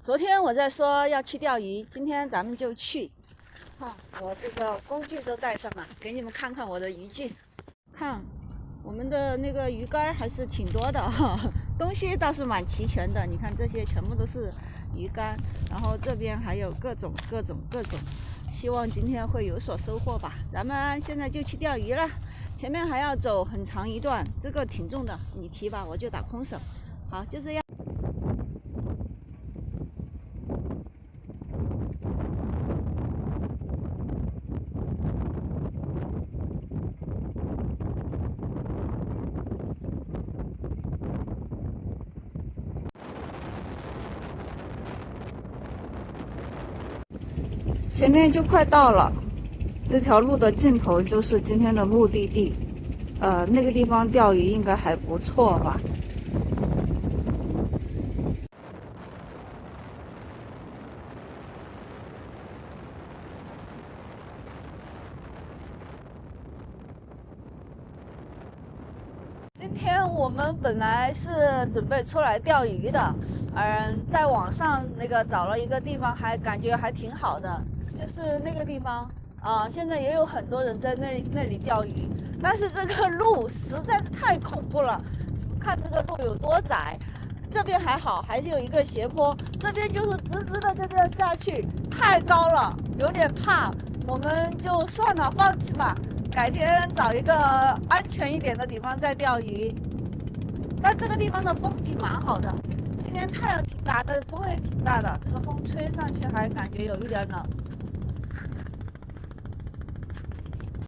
昨天我在说要去钓鱼，今天咱们就去。看，我这个工具都带上了，给你们看看我的渔具。看，我们的那个鱼竿还是挺多的哈，东西倒是蛮齐全的。你看这些全部都是鱼竿，然后这边还有各种。希望今天会有所收获吧。咱们现在就去钓鱼了，前面还要走很长一段，这个挺重的，你提吧，我就打空手。好，就这样。前面就快到了，这条路的尽头就是今天的目的地。那个地方钓鱼应该还不错吧。今天我们本来是准备出来钓鱼的，在网上那个找了一个地方，还感觉还挺好的，就是那个地方现在也有很多人在那里钓鱼，但是这个路实在是太恐怖了。看这个路有多窄，这边还好，还是有一个斜坡，这边就是直直的就这样下去，太高了，有点怕，我们就算了，放弃吧。改天找一个安全一点的地方再钓鱼。但这个地方的风景蛮好的，今天太阳挺大，但是风也挺大的，这个风吹上去还感觉有一点冷。